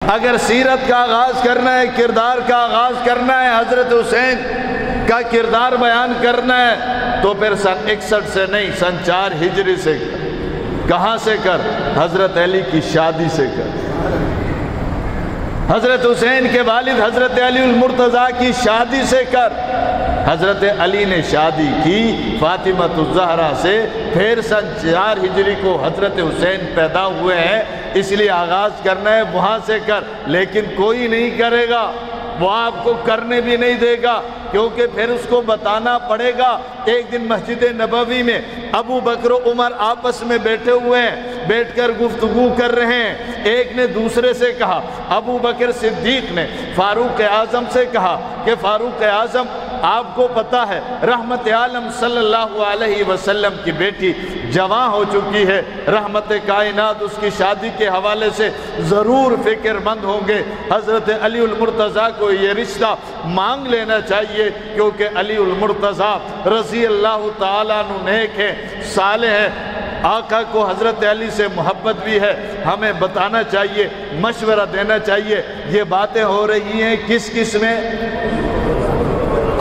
اگر سیرت کا آغاز کرنا ہے، کردار کا آغاز کرنا ہے، حضرت حسین کا کردار بیان کرنا ہے تو پھر سن 61 سے نہیں، سن 4 ہجری سے کر۔ کہاں سے کر؟ حضرت علی کی شادی سے کر۔ حضرت حسین کے والد حضرت علی المرتضیٰ کی شادی سے کر۔ حضرت علی نے شادی کی فاطمہ الزہرا سے، پھر سن 4 ہجری کو حضرت حسین پیدا ہوئے ہیں، اس لیے آغاز کرنا ہے وہاں سے کر۔ لیکن کوئی نہیں کرے گا، وہ آپ کو کرنے بھی نہیں دے گا، کیونکہ پھر اس کو بتانا پڑے گا۔ ایک دن مسجد نبوی میں ابو بکر و عمر آپس میں بیٹھے ہوئے ہیں، بیٹھ کر گفتگو کر رہے ہیں۔ ایک نے دوسرے سے کہا، ابو بکر صدیق نے فاروق اعظم سے کہا کہ فاروق اعظم، آپ کو پتا ہے رحمت عالم صلی اللہ علیہ وسلم کی بیٹی جواں ہو چکی ہے، رحمت کائنات اس کی شادی کے حوالے سے ضرور فکر مند ہوں گے، حضرت علی المرتضیٰ کو یہ رشتہ مانگ لینا چاہیے، کیونکہ علی المرتضیٰ رضی اللہ تعالیٰ عنہ نیک ہے، صالح ہے، آقا کو حضرت علی سے محبت بھی ہے، ہمیں بتانا چاہیے، مشورہ دینا چاہیے۔ یہ باتیں ہو رہی ہیں کس کس میں؟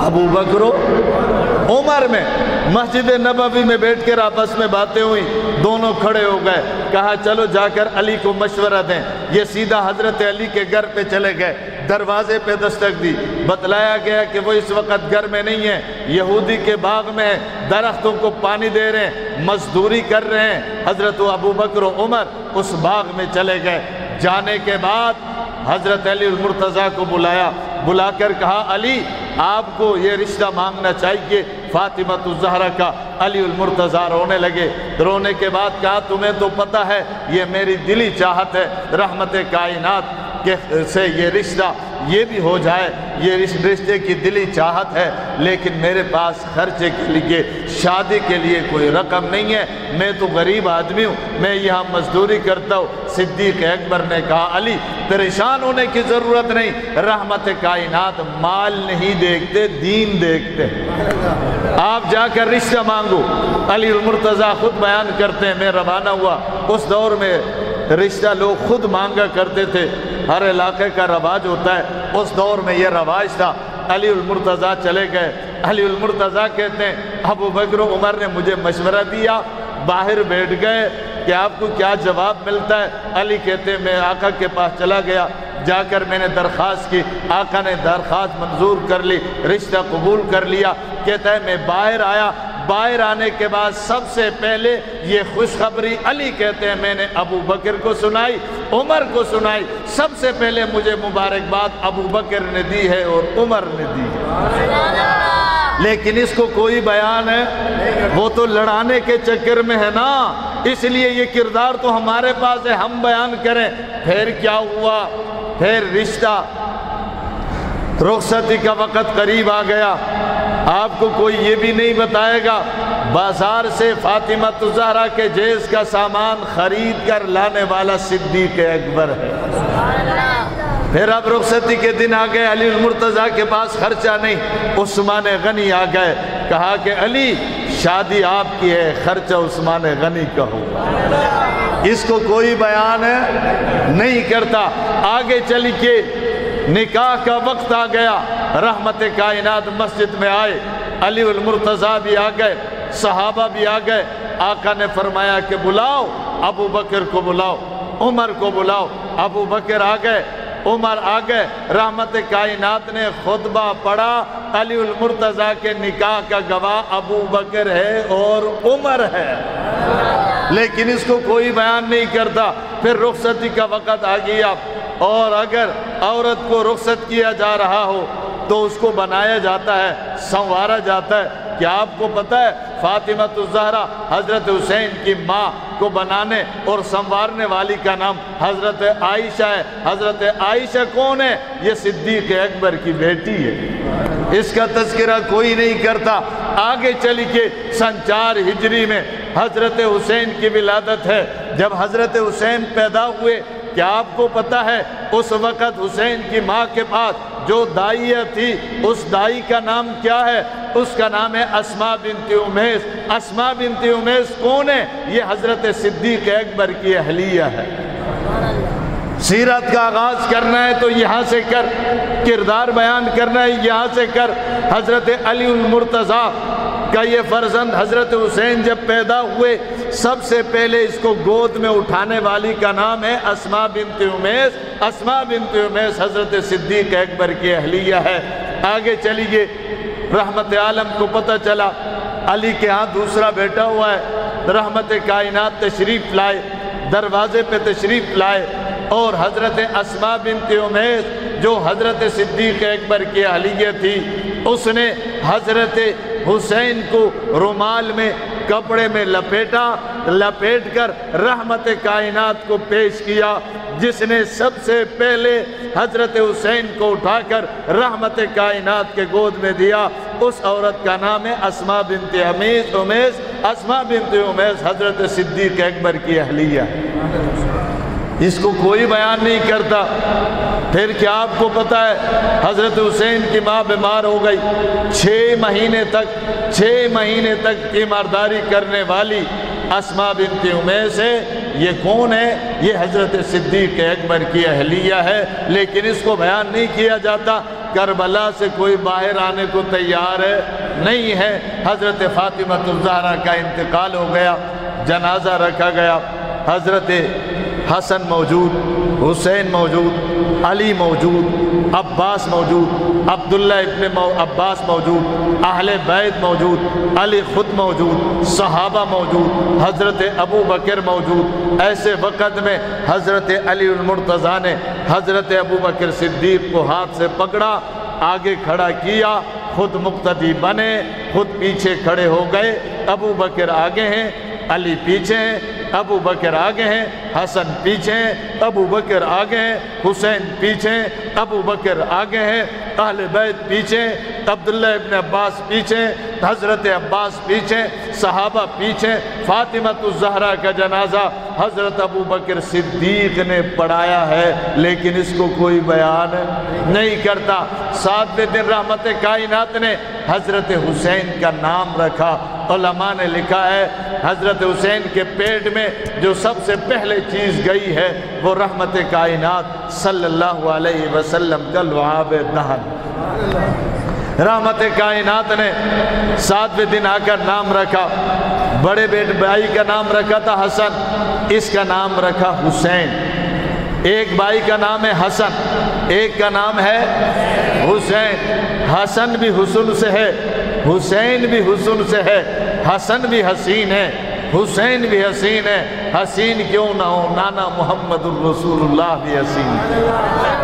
ابو بکر و عمر میں۔ مسجد نبوی میں بیٹھ کر آپس میں باتیں ہوئی، دونوں کھڑے ہو گئے، کہا چلو جا کر علی کو مشورہ دیں۔ یہ سیدھا حضرت علی کے گھر پہ چلے گئے، دروازے پہ دستک دی، بتلایا گیا کہ وہ اس وقت گھر میں نہیں ہے، یہودی کے باغ میں ہے، درختوں کو پانی دے رہے ہیں، مزدوری کر رہے ہیں۔ حضرت ابو بکر و عمر اس باغ میں چلے گئے۔ جانے کے بعد حضرت علی المرتضیٰ کو بلایا، بلا کر کہا علی آپ کو یہ رشتہ مانگنا چاہیے فاطمہ الزہرا کا۔ علی المرتضیٰ رونے لگے، رونے کے بعد کہا تمہیں تو پتہ ہے یہ میری دلی چاہت ہے، رحمت کائنات سے یہ رشتہ یہ بھی ہو جائے، یہ رشتے کی دلی چاہت ہے، لیکن میرے پاس خرچے کے لیے، شادی کے لیے کوئی رقم نہیں ہے، میں تو غریب آدمی ہوں، میں یہاں مزدوری کرتا ہوں۔ صدیق اکبر نے کہا علی پریشان ہونے کی ضرورت نہیں، رحمت کائنات مال نہیں دیکھتے، دین دیکھتے، آپ جا کر رشتہ مانگو۔ علی المرتضیٰ خود بیان کرتے ہیں، میں روانہ ہوا، اس دور میں رشتہ لوگ خود مانگا کرتے تھے، ہر علاقے کا رواج ہوتا ہے، اس دور میں یہ رواج تھا۔ علی المرتضیٰ چلے گئے، علی المرتضیٰ کہتے ہیں ابو بکر و عمر نے مجھے مشورہ دیا، باہر بیٹھ گئے کہ آپ کو کیا جواب ملتا ہے؟ علی کہتے ہیں میں آقا کے پاس چلا گیا، جا کر میں نے درخواست کی، آقا نے درخواست منظور کر لی، رشتہ قبول کر لیا۔ کہتا ہے میں باہر آیا، باہر آنے کے بعد سب سے پہلے یہ خوشخبری علی کہتے ہیں میں نے ابو بکر کو سنائی، عمر کو سنائی، سب سے پہلے مجھے مبارکباد ابو بکر نے دی ہے اور عمر نے دی ہے، لیکن اس کو کوئی بیان ہے؟ وہ تو لڑانے کے چکر میں ہے نا، اس لیے یہ کردار تو ہمارے پاس ہے، ہم بیان کریں۔ پھر کیا ہوا؟ پھر رشتہ، رخصتی کا وقت قریب آ گیا، آپ کو کوئی یہ بھی نہیں بتائے گا بازار سے فاطمہ الزہرا کے جہیز کا سامان خرید کر لانے والا صدیق اکبر ہے۔ پھر اب رخصتی کے دن آ گئے، علی المرتضیٰ کے پاس خرچہ نہیں، عثمان غنی آ گئے، کہا کہ علی شادی آپ کی ہے، خرچہ عثمان غنی کا ہوگا۔ اس کو کوئی بیان ہے نہیں کرتا۔ آگے چلی کے نکاح کا وقت آ گیا، رحمت کائنات مسجد میں آئے، علی المرتضیٰ بھی آ گئے، صحابہ بھی آ گئے۔ آقا نے فرمایا کہ بلاؤ، ابو بکر کو بلاؤ، عمر کو بلاؤ۔ ابو بکر آ گئے، عمر آ گئے، رحمت کائنات نے خطبہ پڑھا، علی المرتضیٰ کے نکاح کا گواہ ابو بکر ہے اور عمر ہے، لیکن اس کو کوئی بیان نہیں کرتا۔ پھر رخصتی کا وقت آ گیا، اور اگر عورت کو رخصت کیا جا رہا ہو تو اس کو بنایا جاتا ہے، سنوارا جاتا ہے۔ کیا آپ کو پتہ ہے فاطمہ الزہرا حضرت حسین کی ماں کو بنانے اور سنوارنے والی کا نام حضرت عائشہ ہے۔ حضرت عائشہ کون ہے؟ یہ صدیق اکبر کی بیٹی ہے، اس کا تذکرہ کوئی نہیں کرتا۔ آگے چلی کے سن 4 ہجری میں حضرت حسین کی ولادت ہے۔ جب حضرت حسین پیدا ہوئے، کیا آپ کو پتہ ہے اس وقت حسین کی ماں کے پاس جو دائیہ تھی، اس دائی کا نام کیا ہے؟ اس کا نام ہے اسماء بنت امیس۔ اسماء بنت امیس کون ہے؟ یہ حضرت صدیق اکبر کی اہلیہ ہے۔ سیرت کا آغاز کرنا ہے تو یہاں سے کر، کردار بیان کرنا ہے یہاں سے کر۔ حضرت علی المرتضیٰ کا یہ فرزند حضرت حسین جب پیدا ہوئے، سب سے پہلے اس کو گود میں اٹھانے والی کا نام ہے اسماء بنت امیس۔ اسماء بنت امیس حضرت صدیق اکبر کی اہلیہ ہے۔ آگے چلیے، رحمت عالم کو پتہ چلا علی کے ہاں دوسرا بیٹا ہوا ہے، رحمت کائنات تشریف لائے، دروازے پہ تشریف لائے، اور حضرت اسماء بنت امیس جو حضرت صدیق اکبر کی اہلیہ تھی، اس نے حضرت حسین کو رومال میں کپڑے میں لپیٹ کر رحمت کائنات کو پیش کیا۔ جس نے سب سے پہلے حضرت حسین کو اٹھا کر رحمت کائنات کے گود میں دیا، اس عورت کا نام ہے اسماء بنت امیس۔ اسماء بنت امیس حضرت صدیق اکبر کی اہلیہ ہے، اس کو کوئی بیان نہیں کرتا۔ پھر کیا آپ کو پتہ ہے حضرت حسین کی ماں بیمار ہو گئی، 6 مہینے تک تیمارداری کرنے والی اسماء بنت امیس ہے۔ یہ کون ہے؟ یہ حضرت صدیق اکبر کی اہلیہ ہے، لیکن اس کو بیان نہیں کیا جاتا۔ کربلا سے کوئی باہر آنے کو تیار ہے نہیں ہے۔ حضرت فاطمہ الزہرا کا انتقال ہو گیا، جنازہ رکھا گیا، حضرت حسن موجود، حسین موجود، علی موجود، عباس موجود، عبداللہ ابن عباس موجود، اہل بیت موجود، علی خود موجود، صحابہ موجود، حضرت ابو بکر موجود۔ ایسے وقت میں حضرت علی المرتضیٰ نے حضرت ابو بکر صدیق کو ہاتھ سے پکڑا، آگے کھڑا کیا، خود مقتدی بنے، خود پیچھے کھڑے ہو گئے۔ ابو بکر آگے ہیں، علی پیچھے ہیں، ابو بکر آگے ہیں، حسن پیچھے ہیں، ابو بکر آگے ہیں، حسین پیچھے ہیں، ابو بکر آگے ہیں، اہل بیت پیچھے ہیں، عبداللہ ابن عباس پیچھے ہیں، حضرت عباس پیچھے، صحابہ پیچھے۔ فاطمہ الزہرا کا جنازہ حضرت ابو بکر صدیق نے پڑھایا ہے، لیکن اس کو کوئی بیان نہیں کرتا۔ 7ویں دن رحمت کائنات نے حضرت حسین کا نام رکھا۔ علماء نے لکھا ہے حضرت حسین کے پیٹ میں جو سب سے پہلے چیز گئی ہے وہ رحمت کائنات صلی اللہ علیہ وسلم کا لعاب دہن۔ رحمت کائنات نے 7ویں دن آ کر نام رکھا۔ بڑے بیٹے بھائی کا نام رکھا تھا حسن، اس کا نام رکھا حسین۔ ایک بھائی کا نام ہے حسن، ایک کا نام ہے حسین۔ حسن بھی حسن سے ہے، حسین بھی حسن سے ہے، حسن بھی حسین ہے، حسین بھی حسین ہے۔ حسین کیوں نہ ہو، نانا محمد الرسول اللہ بھی حسین ہے۔